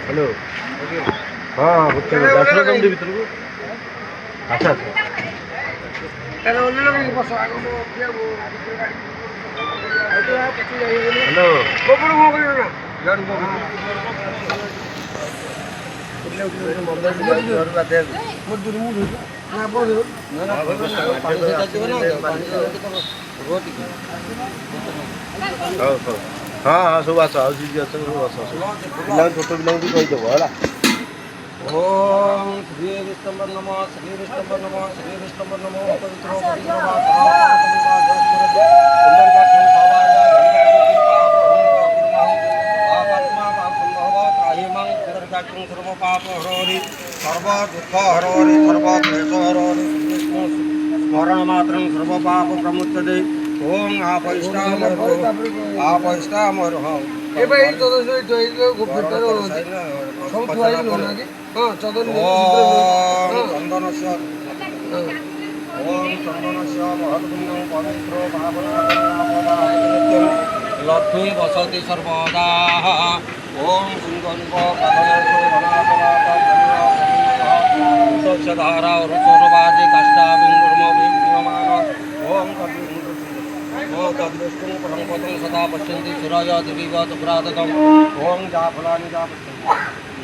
Hello हाँ हाँ book दस कम भर को अच्छा अच्छा हेलो हाँ हाँ सब आस आज जी अच्छा सब आस पिला छोट पिला भी कहीदेव है ओम श्री विष्णुवर नमः श्री विष्णुवर नमः श्री विष्णुवर नमः पवित्रो पवित्रो सर्व दुख हरोरि सर्व क्लेश हरोरि स्मरण मात्र सर्व पाप प्रमुच्यते ओम आपैष्टामर ए भाई तो खूब बेटर हो सब थुआई लो ना कि हां चंदन चंदनस्य ओम चंदनस्य महत्पुण्यं पवित्रो भावनापदायनित्यं लक्ष्मी वसति सर्वदा ओम सुंदरिव प्रधनेषु वनापदात धारा रुचुरवाजी काष्ठाविंगुर्मविद्यमान ओम तद्विष्णुं परमपदं सदा पश्यन्ति सुराय दिविवत पुराततम् ओम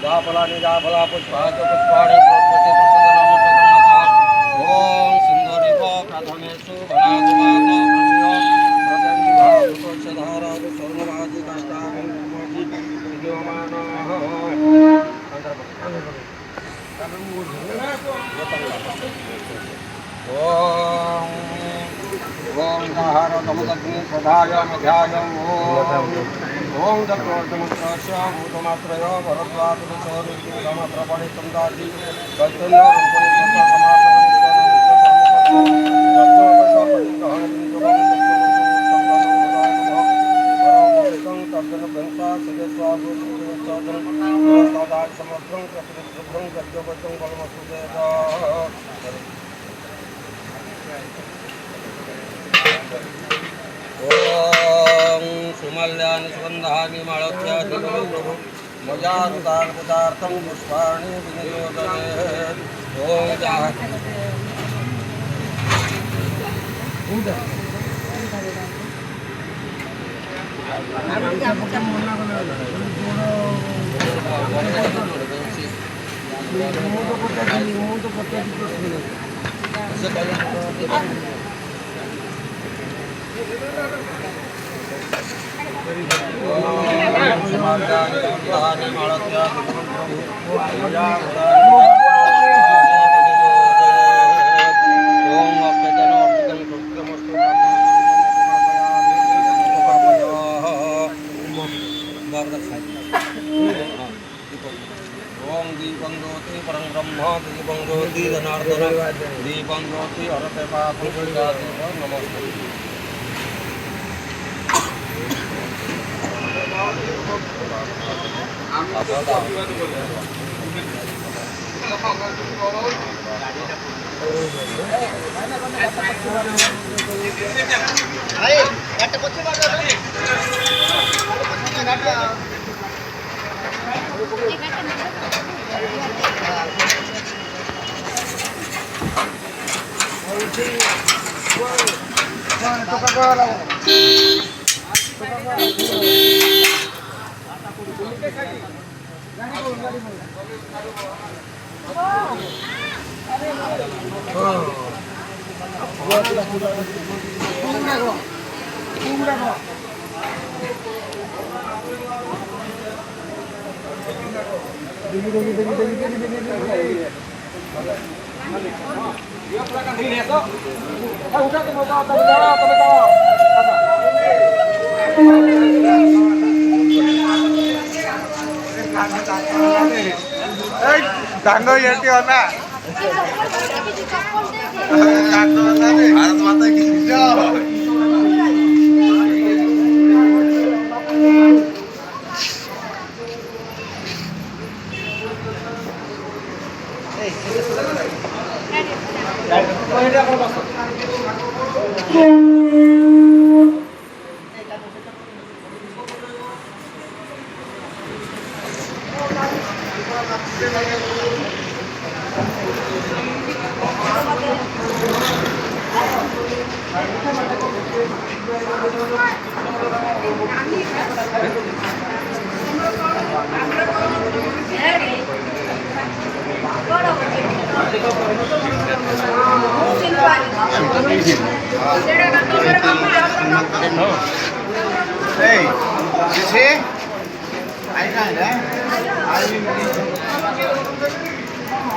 जाफलानि जाफला पुष्पाच पुष्पाणि प्रोत्पत्ति प्रसदनामोत्तमसा ओम सुन्दरिव प्रथमेषु वनापदात रुचुरवाजी काष्ठाविंगुर्मविद्यमानः ओम आहार तमग्नि सदाय मध्याय ओम दत्तमुद्रस्य भूतमात्रय भरद्वाजमात्र पणितं दाति चैतन्य ओम सुमल्यानि सुगंधानि माळव्यानि प्रभु मजारुदार्थं पुष्पाणि विनियोजने ओम ओम दीपं ज्योति परं ब्रह्म दीपं ज्योति जनार्दन दीपं ज्योति हरते पापं नमस्ते सांगो येते होना भारत माता की Thank you. Hey, you see? I can't, eh?